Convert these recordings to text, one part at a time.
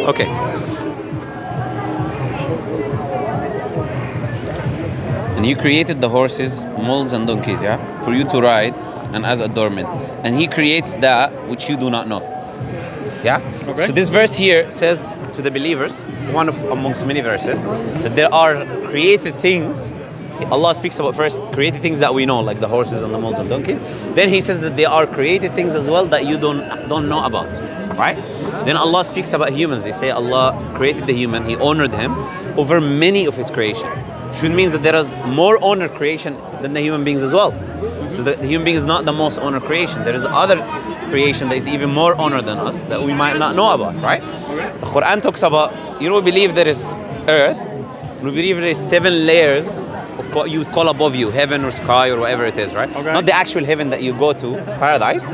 Okay. And He created the horses, mules and donkeys, yeah, for you to ride and as adornment. And He creates that which you do not know. Yeah? Okay. So this verse here says to the believers, one of amongst many verses, that there are created things. Allah speaks about first created things that we know, like the horses and the mules and donkeys. Then He says that there are created things as well that you don't know about. Right? Then Allah speaks about humans. They say Allah created the human, He honored him over many of His creation. Which means that there is more honored creation than the human beings as well. So the human being is not the most honored creation. There is other creation that is even more honored than us that we might not know about, right? The Quran talks about, we believe there is earth, we believe there is 7 layers of what you would call above you, heaven or sky or whatever it is, right? Okay. Not the actual heaven that you go to, paradise,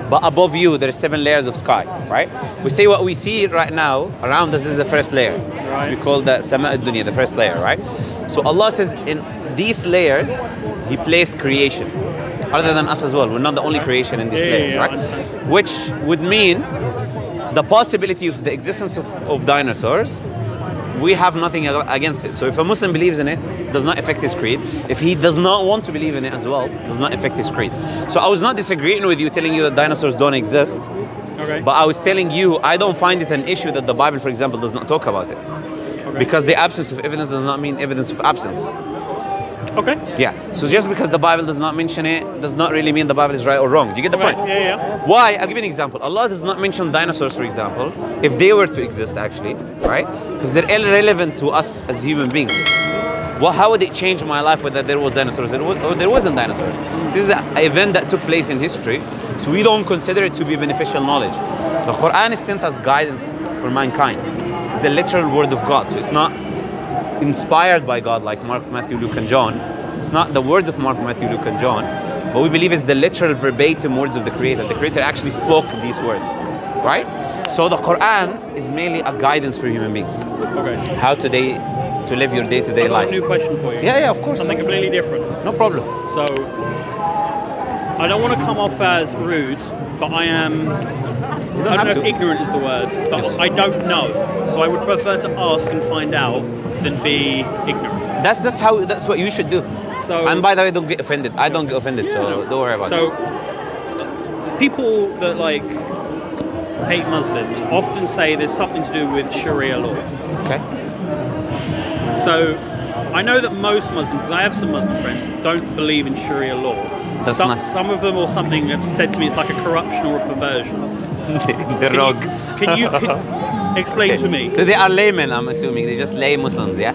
but above you there are 7 layers of sky, right? We say what we see right now around us is the first layer, which we call the Sama-ad-Dunya, the first layer, right? So Allah says in these layers, He placed creation. Other than us as well, we're not the only creation in these layers, right? Which would mean the possibility of the existence of dinosaurs, we have nothing against it. So if a Muslim believes in it, does not affect his creed. If he does not want to believe in it as well, does not affect his creed. So I was not disagreeing with you, telling you that dinosaurs don't exist. Okay. But I was telling you, I don't find it an issue that the Bible, for example, does not talk about it. Okay. Because the absence of evidence does not mean evidence of absence. Okay. Yeah. So just because the Bible does not mention it, does not really mean the Bible is right or wrong. Do you get the point? Yeah. Why? I'll give you an example. Allah does not mention dinosaurs, for example, if they were to exist actually, right? Because they're irrelevant to us as human beings. Well, how would it change my life whether there was dinosaurs or there wasn't dinosaurs? This is an event that took place in history, so we don't consider it to be beneficial knowledge. The Quran is sent as guidance for mankind. It's the literal word of God, so it's not inspired by God like Mark, Matthew, Luke and John. It's not the words of Mark, Matthew, Luke and John, but we believe it's the literal verbatim words of the Creator. The Creator actually spoke these words, right? So the Quran is mainly a guidance for human beings. Okay. How to live your day-to-day I've got life. a new question for you. Yeah, of course. Something completely different. No problem. So, I don't want to come off as rude, but I am. You I don't know have if to. ignorant is the word, but Yes. I don't know. So I would prefer to ask and find out than be ignorant. That's what you should do. So, And by the way, don't get offended. I don't get offended, so don't worry about it. So, people that hate Muslims often say there's something to do with Sharia law. Okay. So, I know that most Muslims, because I have some Muslim friends, don't believe in Sharia law. That's some, nice. some of them or something have said to me it's like a corruption or a perversion. They're wrong. Can you explain to me? So they are laymen, I'm assuming. They're just lay Muslims, yeah?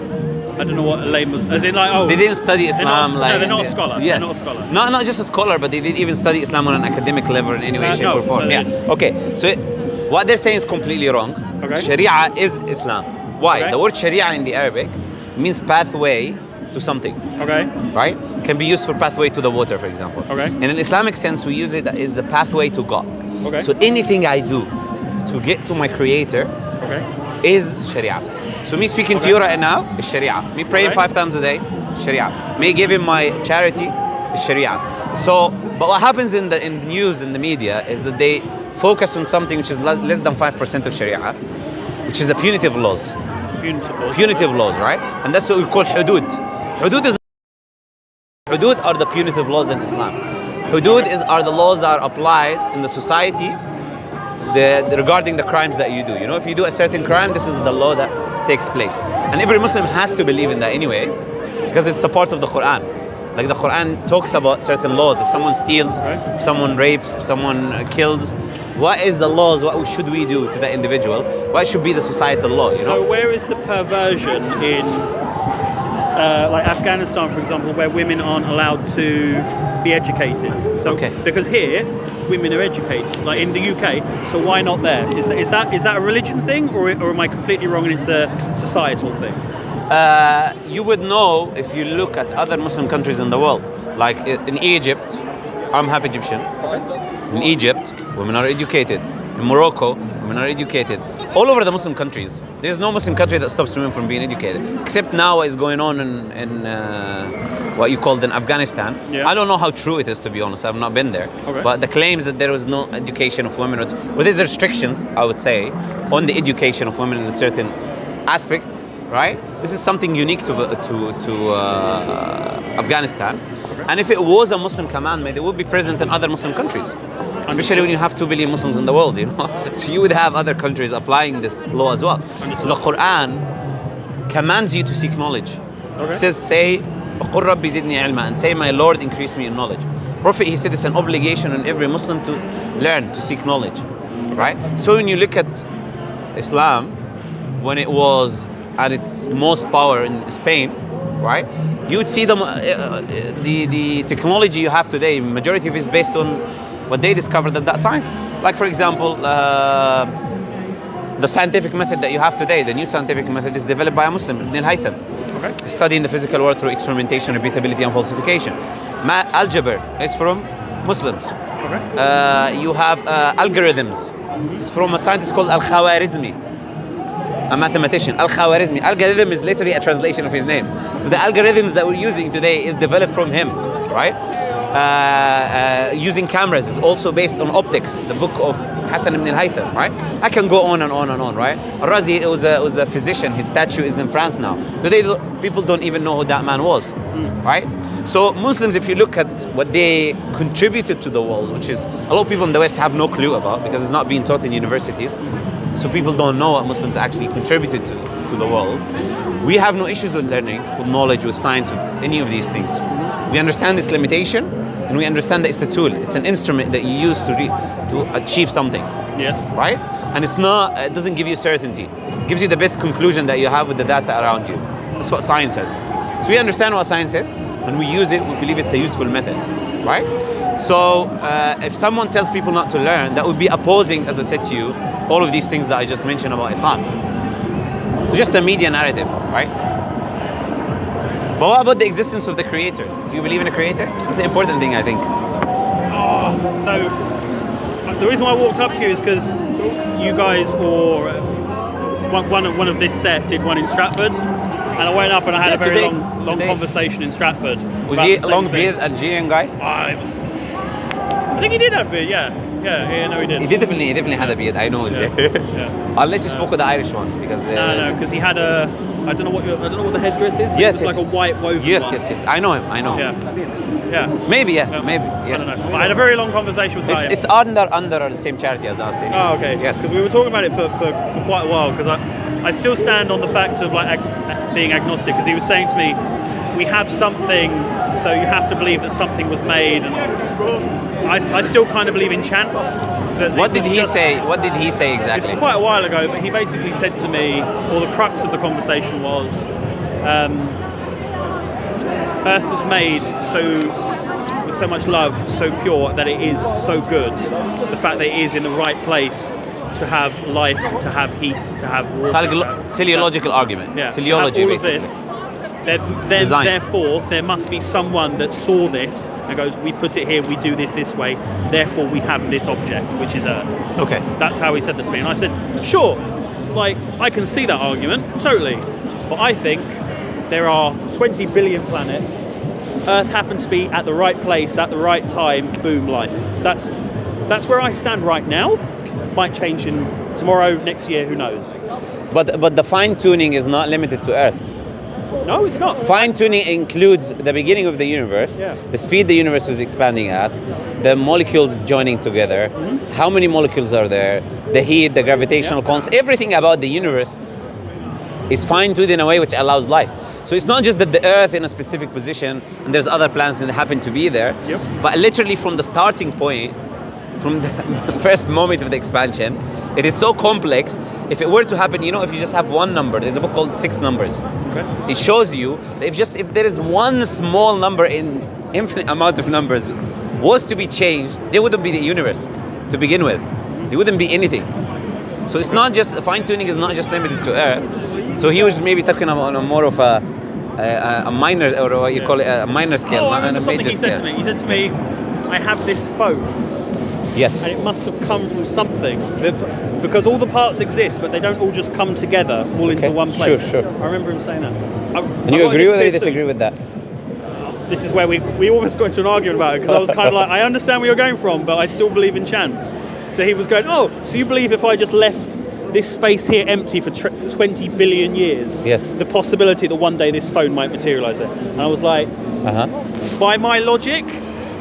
I don't know what a lame Muslim, as in They didn't study Islam. no, they're not a scholar. Yes. They're not a scholar. Not just a scholar, but they didn't even study Islam on an academic level in any way, shape, No, or form. no, Yeah. Okay. So what they're saying is completely wrong. Okay. Sharia is Islam. Why? Okay. The word Sharia in the Arabic means pathway to something. Okay. Right? Can be used for pathway to the water, for example. Okay. In an Islamic sense, we use it as a pathway to God. Okay. So anything I do to get to my Creator Okay. is Sharia. So me speaking to you right now is Sharia. Me praying Okay. 5 times a day, Sharia. Me giving my charity is Sharia. So, but what happens in the news, in the media, is that they focus on something which is less than 5% of Sharia, which is the punitive laws. Punitive laws, right? And that's what we call hudud. Hudud are the punitive laws in Islam. Hudud are the laws that are applied in the society regarding the crimes that you do. You know, if you do a certain crime, this is the law that takes place. And every Muslim has to believe in that anyways, because it's a part of the Quran. Like the Quran talks about certain laws. If someone steals, if someone rapes, if someone kills, what is the laws? What should we do to that individual? What should be the societal law? You know? So where is the perversion in like Afghanistan, for example, where women aren't allowed to be educated? So because here women are educated, like in the UK. So why not there? Is that a religion thing, or am I completely wrong and it's a societal thing? You would know if you look at other Muslim countries in the world. Like in Egypt, I'm half Egyptian. In Egypt, women are educated. In Morocco, women are educated. all over the Muslim countries. There's no Muslim country that stops women from being educated, except now what is going on in what you called in Afghanistan. Yeah. I don't know how true it is, to be honest. I've not been there. Okay. But the claims that there was no education of women, well, there's restrictions, I would say, on the education of women in a certain aspect, right? This is something unique to Afghanistan. And if it was a Muslim commandment, it would be present in other Muslim countries. Especially when you have 2 billion Muslims in the world, you know. So you would have other countries applying this law as well. So the Quran commands you to seek knowledge. Okay. It says, say, وَقُلْ رَبِّ زِدْنِي عِلْمًا, and say, my Lord, increase me in knowledge. Prophet, he said it's an obligation on every Muslim to learn, to seek knowledge, right? So when you look at Islam, when it was at its most power in Spain, right? You would see the technology you have today, majority of it is based on what they discovered at that time. Like, for example, the scientific method that you have today, the new scientific method is developed by a Muslim, Ibn al-Haytham. Okay. Studying the physical world through experimentation, repeatability, and falsification. Algebra is from Muslims. Okay. You have algorithms. It's from a scientist called Al-Khwarizmi, a mathematician. Al-Khwarizmi. Algorithm is literally a translation of his name. So the algorithms that we're using today is developed from him, right? Using cameras is also based on optics, the book of Hassan ibn al-Haytham, right? I can go on and on and on, right? Al-Razi was a physician. His statue is in France now. Today, people don't even know who that man was, right? So Muslims, if you look at what they contributed to the world, which is a lot of people in the West have no clue about because it's not being taught in universities, so people don't know what Muslims actually contributed to the world. We have no issues with learning, with knowledge, with science, with any of these things. We understand this limitation, and we understand that it's a tool, it's an instrument that you use to achieve something. Yes. Right? And it's not, it doesn't give you certainty. It gives you the best conclusion that you have with the data around you. That's what science says. So we understand what science is, and we use it, we believe it's a useful method. Right? So if someone tells people not to learn, that would be opposing, as I said to you, all of these things that I just mentioned about Islam. It's just a media narrative, right? But what about the existence of the creator? Do you believe in a creator? That's the important thing, I think. So the reason why I walked up to you is because you guys, or one of this set, did one in Stratford, and I went up and I had a very long conversation in Stratford. Was he a long beard Algerian guy? I think he did have a beard, yeah, no, he did. He definitely had a beard. I know he's there. Yeah. Unless you spoke with the Irish one, because no, because he had a. I don't know what the headdress is. Yes, it was like a white woven one. Yes. I know him. Yeah. Maybe, maybe. Yes. I don't know. I had a very long conversation with him. It's under the same charity as us. Anyway. Oh, okay. Yes. Because we were talking about it for quite a while. Because I still stand on the fact of like being agnostic. Because he was saying to me, we have something, so you have to believe that something was made. And I still kind of believe in chance. What did he say? What did he say exactly? It's quite a while ago, but he basically said to me, or the crux of the conversation was, Earth was made with so much love, so pure, that it is so good. The fact that it is in the right place to have life, to have heat, to have water. Teleological argument. Yeah. Teleology, all basically. Of this, therefore, there must be someone that saw this and goes, we put it here, we do this way, therefore we have this object, which is Earth. Okay. That's how he said that to me. And I said, sure, like, I can see that argument, totally. But I think there are 20 billion planets. Earth happens to be at the right place, at the right time, boom, life. That's where I stand right now. Might change in tomorrow, next year, who knows. But the fine-tuning is not limited to Earth. No, it's not. Fine-tuning includes the beginning of the universe, the speed the universe was expanding at, the molecules joining together, how many molecules are there, the heat, the gravitational constant, everything about the universe is fine-tuned in a way which allows life. So it's not just that the Earth in a specific position and there's other planets that happen to be there, but literally from the starting point, from the first moment of the expansion, it is so complex. If it were to happen, if you just have one number, there's a book called 6 Numbers. Okay. It shows you that if there is one small number in infinite amount of numbers was to be changed, there wouldn't be the universe to begin with. There wouldn't be anything. So it's not just, fine-tuning is not just limited to Earth. So he was maybe talking about on more of a minor, or what you call it, a minor scale, not a major scale. He said to me, I have this phone. Yes. And it must have come from something. because all the parts exist, but they don't all just come together all into one place. Sure. I remember him saying that. And you agree with or you disagree with that? This is where we almost got into an argument about it, because I was kind of like, I understand where you're going from, but I still believe in chance. So he was going, oh, so you believe if I just left this space here empty for 20 billion years, yes, the possibility that one day this phone might materialize there? And I was like, by my logic,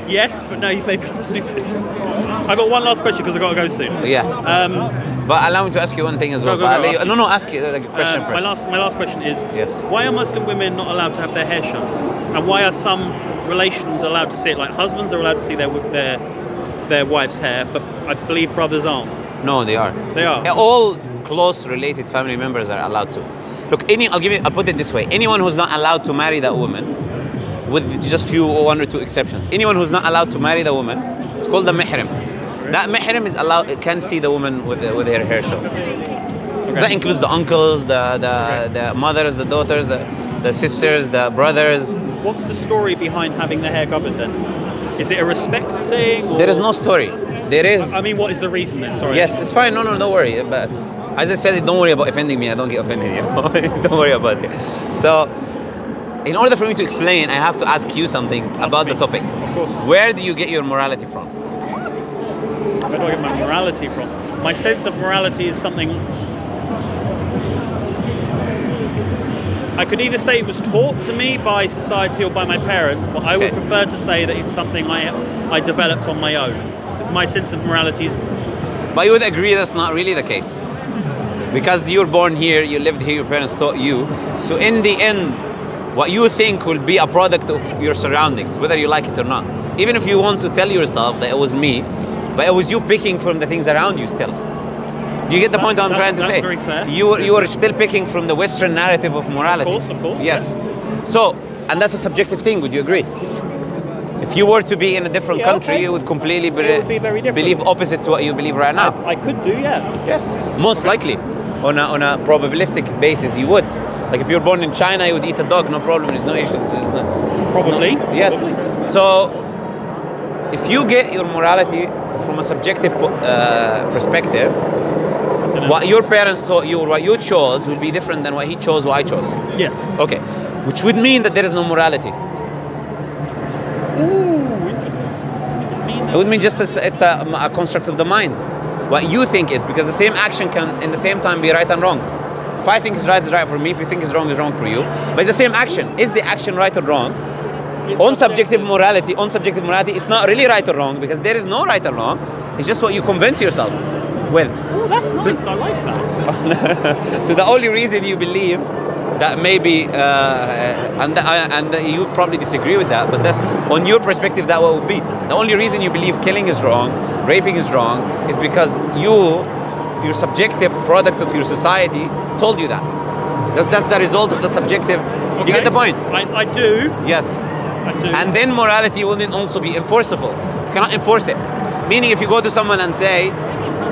yes, but no, you've made me stupid. I got one last question because I've got to go soon. Yeah. But allow me to ask you one thing as well. Ask you a question first. My last question is, yes, why are Muslim women not allowed to have their hair shown? And why are some relations allowed to see it? Like husbands are allowed to see their wife's hair, but I believe brothers aren't. No, they are. They are. All close related family members are allowed to. Look, I'll put it this way. Anyone who's not allowed to marry that woman, with just one or two exceptions, anyone who's not allowed to marry the woman, it's called the mihrim. That mihrim is allowed, can see the woman with her hair shown. Okay. That includes the uncles, the mothers, the daughters, the sisters, the brothers. What's the story behind having the hair covered then? Is it a respect thing? Or? There is no story. There is. I mean, what is the reason then? Sorry. Yes, it's fine. No, don't worry. But as I said, don't worry about offending me. I don't get offended. Don't worry about it. So, in order for me to explain, I have to ask you something about the topic. Of course. Where do you get your morality from? Where do I get my morality from? My sense of morality is something. I could either say it was taught to me by society or by my parents, but I would prefer to say that it's something I developed on my own. Because my sense of morality is... But you would agree that's not really the case. Because you were born here, you lived here, your parents taught you. So in the end, what you think will be a product of your surroundings, whether you like it or not. Even if you want to tell yourself that it was me, but it was you picking from the things around you still. Do you get the point I'm trying to say? Very fair. You are still picking from the Western narrative of morality. Of course. Yes. Yeah. So, and that's a subjective thing, would you agree? If you were to be in a different country, you would completely believe opposite to what you believe right now. I could do, yeah. Yes, most likely. On a probabilistic basis, you would. Like if you're born in China, you would eat a dog, no problem, there's no issues. Probably. Yes. Probably. So, if you get your morality from a subjective perspective, what your parents taught you or what you chose will be different than what he chose or I chose. Yes. Okay. Which would mean that there is no morality. It would mean just it's a construct of the mind. What you think is, because the same action can in the same time be right and wrong. If I think it's right for me. If you think it's wrong for you. But it's the same action. Is the action right or wrong? On subjective morality, it's not really right or wrong, because there is no right or wrong. It's just what you convince yourself with. Oh, that's nice. I like that. So the only reason you believe that maybe, and you probably disagree with that, but that's on your perspective. That what would be the only reason you believe killing is wrong, raping is wrong, is because your subjective product of your society told you that. That's the result of the subjective. Okay. You get the point? I do. Yes. I do. And then morality will then also be enforceable. You cannot enforce it. Meaning, if you go to someone and say,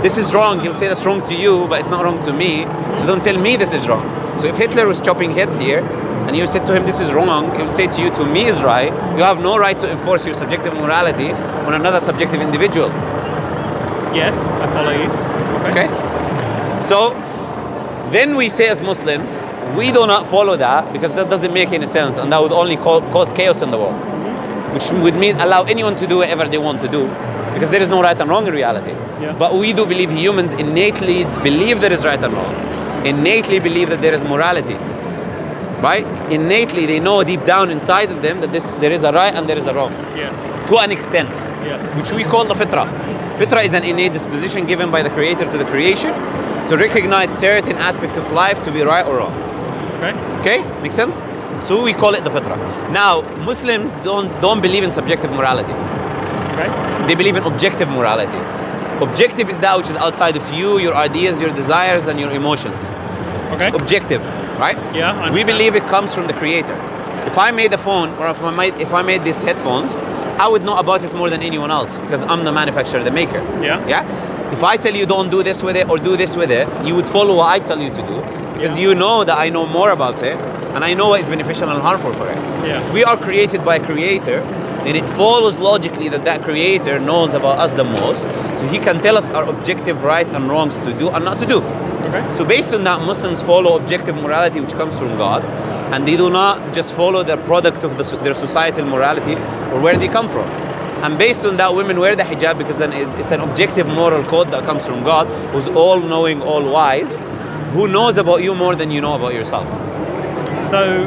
this is wrong, he'll say that's wrong to you, but it's not wrong to me. So don't tell me this is wrong. So if Hitler was chopping heads here, and you said to him this is wrong, he will say to you, to me is right. You have no right to enforce your subjective morality on another subjective individual. Yes, I follow you. Okay. So then we say as Muslims, we do not follow that, because that doesn't make any sense, and that would only cause chaos in the world, which would mean allow anyone to do whatever they want to do, because there is no right and wrong in reality. Yeah. But we do believe humans innately believe there is right and wrong, innately believe that there is morality, right? Innately they know deep down inside of them that there is a right and there is a wrong. Yes. To an extent. Yes. Which we call the fitrah. Fitrah is an innate disposition given by the creator to the creation to recognize certain aspect of life to be right or wrong. Okay? Make sense? So we call it the fitrah. Now, Muslims don't believe in subjective morality. Okay. They believe in objective morality. Objective is that which is outside of you, your ideas, your desires, and your emotions. Okay. So objective, right? Yeah, I understand. We believe it comes from the creator. If I made the phone, or if I made these headphones, I would know about it more than anyone else, because I'm the manufacturer, the maker. Yeah. Yeah? If I tell you don't do this with it or do this with it, you would follow what I tell you to do, because you know that I know more about it, and I know what is beneficial and harmful for it. Yeah. If we are created by a creator, then it follows logically that that creator knows about us the most, so he can tell us our objective right and wrongs to do and not to do. Okay. So based on that, Muslims follow objective morality which comes from God, and they do not just follow the product of their societal morality or where they come from. And based on that, women wear the hijab because then it's an objective moral code that comes from God, who's all-knowing, all-wise, who knows about you more than you know about yourself. So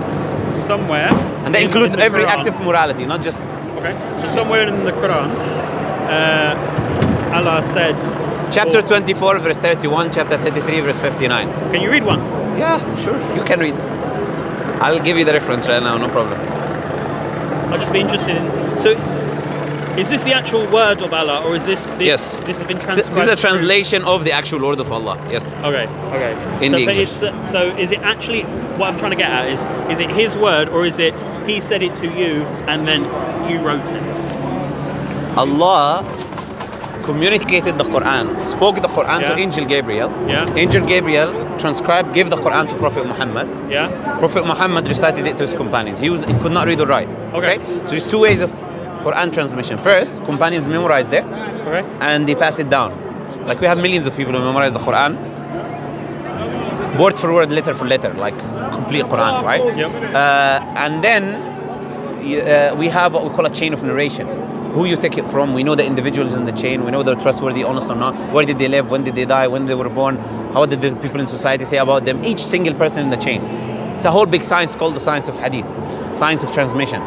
somewhere, and that includes in the every Quran, act of morality, not just... Okay, so somewhere in the Quran, Allah said... Chapter 24, verse 31, chapter 33, verse 59. Can you read one? Yeah, sure, you can read. I'll give you the reference right now, no problem. I'll just be interested in... So, is this the actual word of Allah, or is this yes. This has been transcribed? This is a translation of the actual word of Allah, yes. Okay. In the English. So is it actually, what I'm trying to get at is it his word, or is it he said it to you and then you wrote it? Allah communicated the Quran, spoke the Quran to Angel Gabriel. Yeah. Angel Gabriel transcribed, gave the Quran to Prophet Muhammad. Yeah. Prophet Muhammad recited it to his companions. He could not read or write. Okay. So there's two ways of Quran transmission. First, companions memorized it, and they pass it down. Like we have millions of people who memorize the Quran, word for word, letter for letter, like complete Quran, right? Yep. And then we have what we call a chain of narration. Who you take it from, we know the individuals in the chain, we know they're trustworthy, honest or not, where did they live, when did they die, when they were born, how did the people in society say about them, each single person in the chain. It's a whole big science called the science of hadith, science of transmission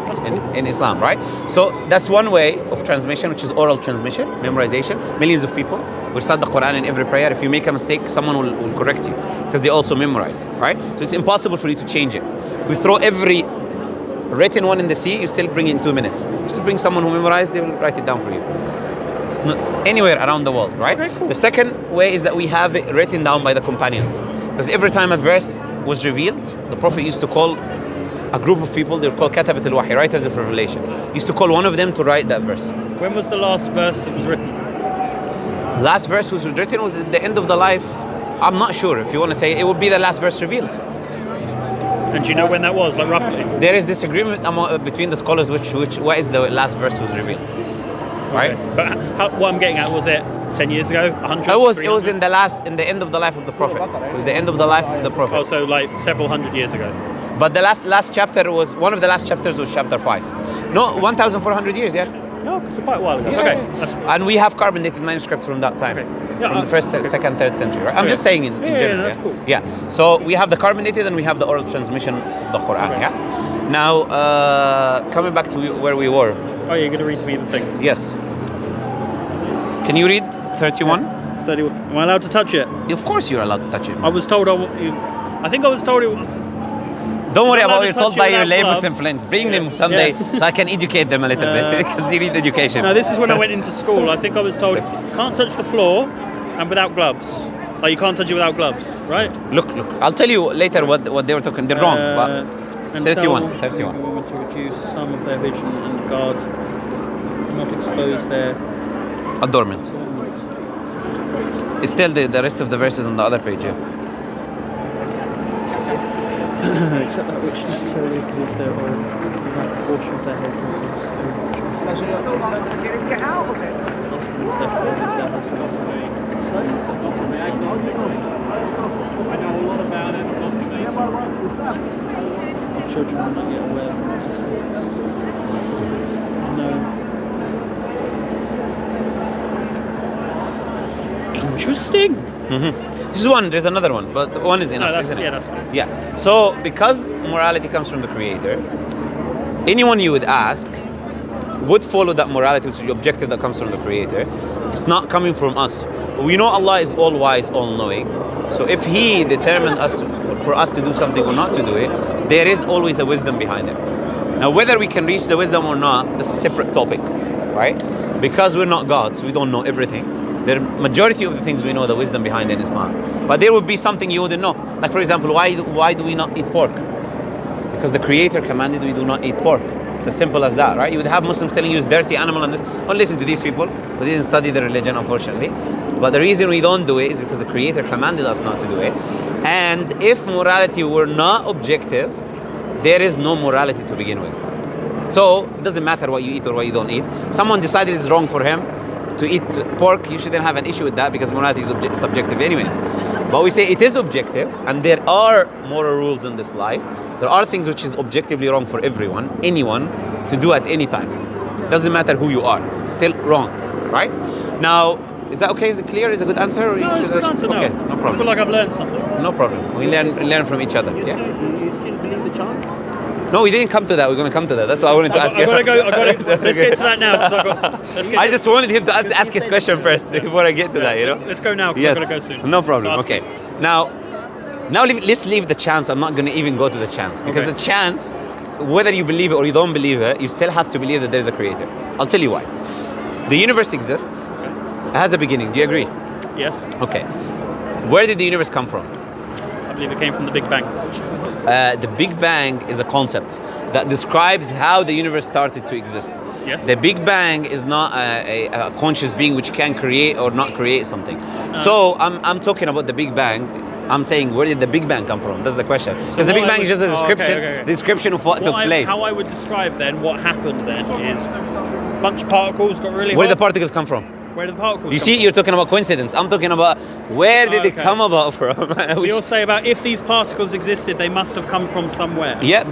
in Islam, right? So that's one way of transmission, which is oral transmission, memorization. Millions of people will recite the Quran in every prayer. If you make a mistake, someone will correct you because they also memorize, right? So it's impossible for you to change it. If we throw every written one in the sea, you still bring it in 2 minutes. Just bring someone who memorized, they will write it down for you. It's not anywhere around the world, right? Okay, cool. The second way is that we have it written down by the companions. Because every time a verse was revealed, the Prophet used to call a group of people, they were called katabat al-wahi, writers of revelation. He used to call one of them to write that verse. When was the last verse that was written? Last verse was written was at the end of the life. I'm not sure. If you want to say, it would be the last verse revealed. And do you know when that was, like roughly? There is disagreement between the scholars what is the last verse was revealed, right? Okay. But what I'm getting at, was it 10 years ago, 100? It was in the end of the life of the Prophet. It was the end of the life of the Prophet. Oh, so like several hundred years ago. But the last chapter was one of the last chapters was chapter 5. No, 1,400 years, yeah. No, it's quite a while ago. Yeah, okay. Yeah. And we have carbon dated manuscript from that time. Okay. Yeah, from the first, second, third century, right? I'm just saying in general. That's cool. Yeah. So we have the carbon dated and we have the oral transmission of the Quran. Okay. Yeah. Now, coming back to where we were. Oh, you're going to read me the thing? Yes. Can you read 31? 31. Am I allowed to touch it? Of course you're allowed to touch it. I was told I think I was told it. Don't worry about what you're told by your lay gloves. Muslim friends. Bring them someday so I can educate them a little bit because they need education. No, this is when I went into school. I think I was told can't touch the floor and without gloves. Like you can't touch it without gloves, right? Look. I'll tell you later what they were talking. They're wrong, but 31. Women to reduce some of their vision and guard, not expose their adornment. It's still the rest of the verses on the other page, yeah. Except that which necessarily appears there or the right portion of their head is Get out of it. husbands, their fathers, their husbands, sons, their daughters, sons. I know a lot about it, not for me. Our children are not yet aware of what No. Interesting. Mm-hmm. This is one. There's another one, but one is enough. That's fine. Yeah. So because morality comes from the Creator, anyone you would ask would follow that morality, which is the objective that comes from the Creator. It's not coming from us. We know Allah is all wise, all knowing. So if He determined for us to do something or not to do it, there is always a wisdom behind it. Now, whether we can reach the wisdom or not, that's a separate topic, right? Because we're not gods, we don't know everything. The majority of the things we know the wisdom behind in Islam. But there would be something you wouldn't know. Like for example, why do we not eat pork? Because the Creator commanded we do not eat pork. It's as simple as that, right? You would have Muslims telling you it's dirty animal and this. Don't listen to these people. We didn't study the religion, unfortunately. But the reason we don't do it is because the Creator commanded us not to do it. And if morality were not objective, there is no morality to begin with. So it doesn't matter what you eat or what you don't eat. Someone decided it's wrong for him to eat pork, you shouldn't have an issue with that because morality is subjective anyways. But we say it is objective, and there are moral rules in this life. There are things which is objectively wrong for everyone, anyone, to do at any time. Doesn't matter who you are, still wrong, right? Now, is that okay? Is it clear? Is it a good answer? Or No, it's a good answer. Okay, no problem. I feel like I've learned something. No problem. We learn from each other. You still believe the chance? No, we didn't come to that. We're going to come to that. That's why I wanted to ask you. Let's get to that now. I just wanted him to ask his question first before I get to that, you know? Let's go now because Yes. I've got to go soon. No problem. So Okay. Now let's leave the chance. I'm not going to even go to the chance because the chance, whether you believe it or you don't believe it, you still have to believe that there's a creator. I'll tell you why. The universe exists. It has a beginning. Do you agree? Yes, Okay. Where did the universe come from? I believe it came from the Big Bang. The Big Bang is a concept that describes how the universe started to exist. Yes. The Big Bang is not a conscious being which can create or not create something. So I'm talking about the Big Bang. I'm saying, where did the Big Bang come from? That's the question. Because the Big Bang is just a description, description of what took place. How I would describe then what happened then is a bunch of particles got really Where hot. the particles come from? Where did the particles You come see, from? you're talking about coincidence. I'm talking about where did it Okay. come about from? So Which- you'll say about if these particles existed, they must have come from somewhere. yeah,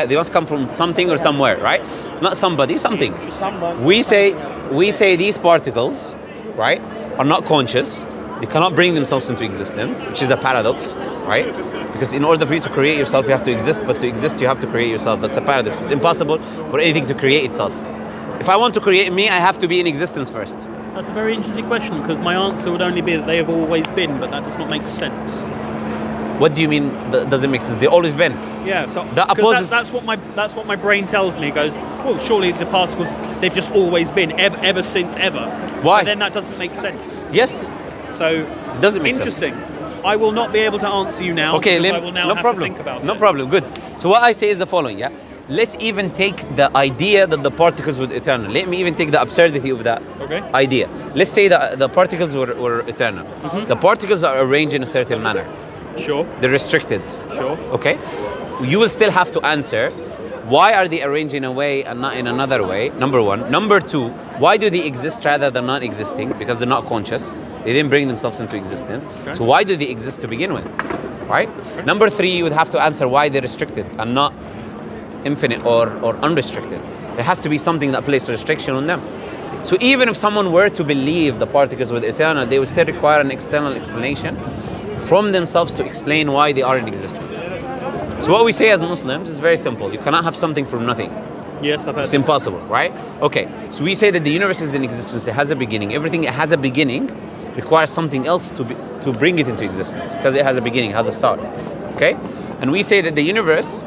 they must come from something or somewhere, right? Not somebody, something. Someone. We say these particles, right, are not conscious. They cannot bring themselves into existence, which is a paradox, right? Because in order for you to create yourself, you have to exist, but to exist, you have to create yourself. That's a paradox. It's impossible for anything to create itself. If I want to create me, I have to be in existence first. That's a very interesting question because my answer would only be that they have always been, but that does not make sense. What do you mean does it make sense? They've always been. Yeah, so That 'cause opposes- that's what my brain tells me. It goes, well, surely the particles they've just always been ever since ever. Why? But then that doesn't make sense. Yes. So Doesn't make sense. interesting. I will not be able to answer you now. Okay, because I will now no have problem. to think about No it. problem. Good. So what I say is the following. Yeah. Let's even take the idea that the particles were eternal. Let me even take the absurdity of that Okay. idea. Let's say that the particles were eternal. The particles are arranged in a certain manner. Sure. They're restricted. Sure. Okay. You will still have to answer. Why are they arranged in a way and not in another way? Number one. Number two, why do they exist rather than not existing? Because they're not conscious. They didn't bring themselves into existence. Okay. So why do they exist to begin with? Right? Okay. Number three, you would have to answer why they're restricted and not infinite or unrestricted. There has to be something that places a restriction on them. So even if someone were to believe the particles were eternal, they would still require an external explanation from themselves to explain why they are in existence. So what we say as Muslims is very simple. You cannot have something from nothing. Yes, I've heard It's this. impossible, right? Okay, so we say that the universe is in existence. It has a beginning. Everything that has a beginning requires something else to bring it into existence because it has a beginning, has a start. Okay? And we say that the universe,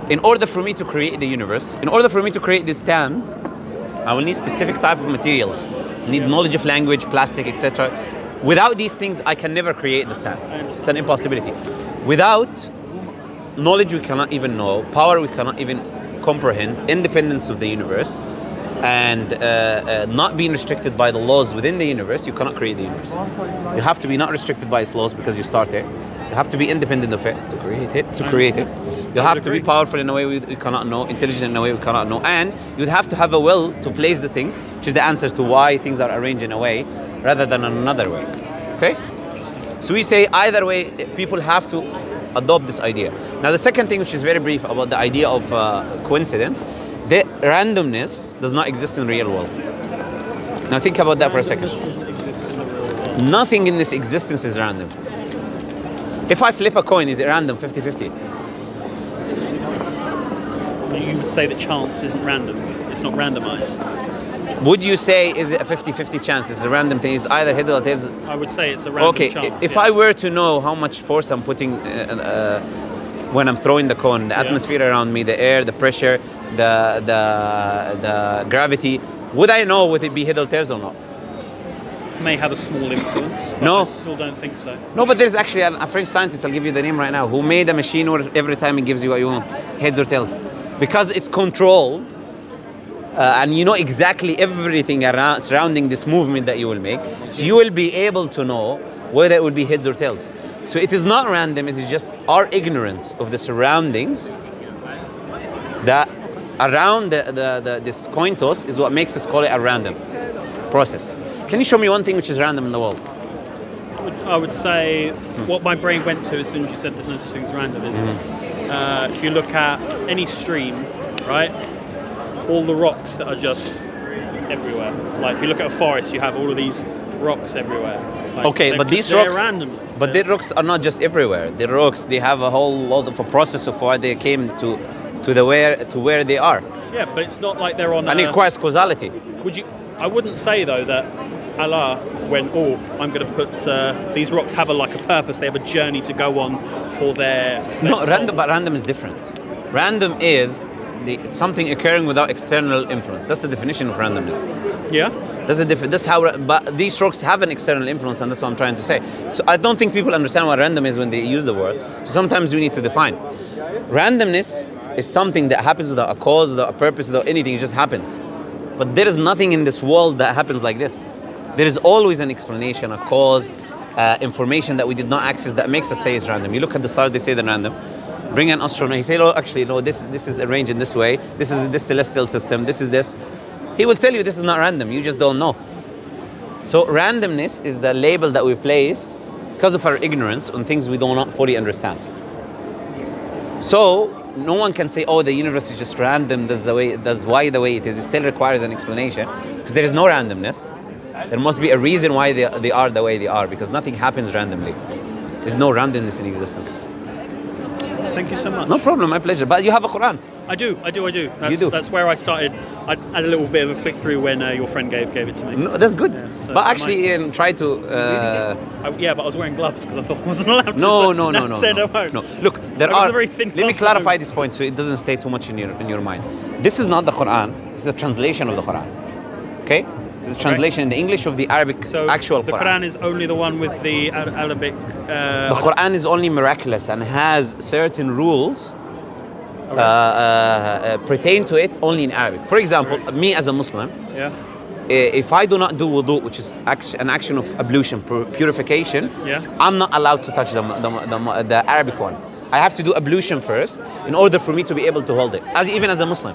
in order for me to create the universe, in order for me to create this stand, I will need specific type of materials. I need knowledge of language, plastic, etc. Without these things, I can never create the stand. It's an impossibility. Without knowledge, we cannot even know. Power, we cannot even comprehend. Independence of the universe. And not being restricted by the laws within the universe, you cannot create the universe. You have to be not restricted by its laws because you start it. You have to be independent of it to create it. You have to be powerful in a way we cannot know, intelligent in a way we cannot know, and you'd have to have a will to place the things, which is the answer to why things are arranged in a way rather than in another way. Okay? So we say either way, people have to adopt this idea. Now the second thing, which is very brief about the idea of coincidence, the randomness does not exist in the real world. Now think about that for a second. This doesn't exist in the real world. Nothing in this existence is random. If I flip a coin, is it random, 50-50? You would say that chance isn't random. It's not randomized. Would you say, is it a 50-50 chance? It's a random thing, it's either head or tails? I would say it's a random Okay, chance. if yeah. I were to know how much force I'm putting when I'm throwing the cone, the atmosphere around me, the air, the pressure, the gravity, would I know would it be head or tails or not? may have a small influence. But No. I still don't think so. No, but there's actually a French scientist, I'll give you the name right now, who made a machine where every time it gives you what you want, heads or tails. Because it's controlled, and you know exactly everything around, surrounding this movement that you will make, so you will be able to know whether it will be heads or tails. So it is not random, it is just our ignorance of the surroundings that around this coin toss is what makes us call it a random process. Can you show me one thing which is random in the world? I would say what my brain went to as soon as you said there's no such thing as random is if you look at any stream, right, all the rocks that are just everywhere. Like if you look at a forest, you have all of these rocks everywhere. Like, okay, but these rocks, the rocks are not just everywhere. The rocks, they have a whole lot of a process of why they came to where they are. Yeah, but it's not like they're on. And it requires causality. I wouldn't say though that Allah went, oh, I'm going to put these rocks have a purpose. They have a journey to go on for their no, soul. random, but random is different. Random is something occurring without external influence. That's the definition of randomness. Yeah. That's how. But these rocks have an external influence, and that's what I'm trying to say. So I don't think people understand what random is when they use the word. So sometimes we need to define. Randomness is something that happens without a cause, without a purpose, without anything. It just happens. But there is nothing in this world that happens like this. There is always an explanation, a cause, information that we did not access that makes us say it's random. You look at the stars, they say they're random. Bring an astronaut, he say, oh, actually, no, this is arranged in this way. This is this celestial system. This is this. He will tell you this is not random. You just don't know. So randomness is the label that we place because of our ignorance on things we do not fully understand. So no one can say, oh, the universe is just random. That's why the way it is. It still requires an explanation because there is no randomness. There must be a reason why they are the way they are, because nothing happens randomly. There's no randomness in existence. Thank you so much. No problem, my pleasure. But you have a Quran. I do. You do. That's where I started. I had a little bit of a flick through when your friend gave it to me. No, that's good. Yeah, so but actually, Ian, try to. Yeah, but I was wearing gloves because I thought I wasn't allowed to. No. Look, there are. Let me clarify this point so it doesn't stay too much in your mind. This is not the Quran. This is a translation of the Quran. Okay. This is a translation in the English of the Arabic actual Quran. The Quran is only the one with the Arabic. The Quran is only miraculous and has certain rules pertain to it only in Arabic. For example, me as a Muslim, if I do not do wudu, which is an action of ablution, purification, I'm not allowed to touch the Arabic one. I have to do ablution first in order for me to be able to hold it, even as a Muslim.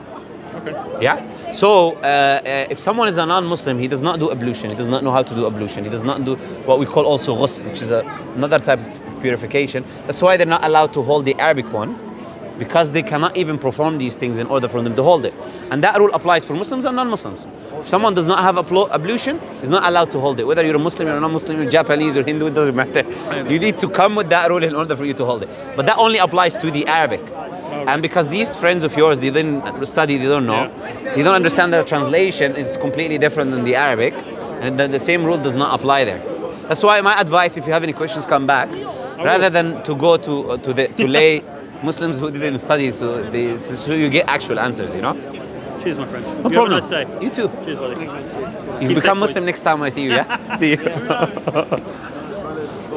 Okay. Yeah. So if someone is a non-Muslim, he does not do ablution. He does not know how to do ablution. He does not do what we call also ghusl, which is another type of purification. That's why they're not allowed to hold the Arabic one, because they cannot even perform these things in order for them to hold it. And that rule applies for Muslims and non-Muslims. If someone does not have ablution, he's not allowed to hold it. Whether you're a Muslim or a non-Muslim, or Japanese or Hindu, it doesn't matter. You need to come with that rule in order for you to hold it. But that only applies to the Arabic. And because these friends of yours, they didn't study, they don't know, they don't understand that the translation is completely different than the Arabic, and that the same rule does not apply there. That's why my advice, if you have any questions, come back, rather than to go to lay Muslims who didn't study, so you get actual answers, you know? Cheers, my friend. No problem. Have a nice day. You too. Cheers, buddy. You become Muslim next time I see you, yeah? See you.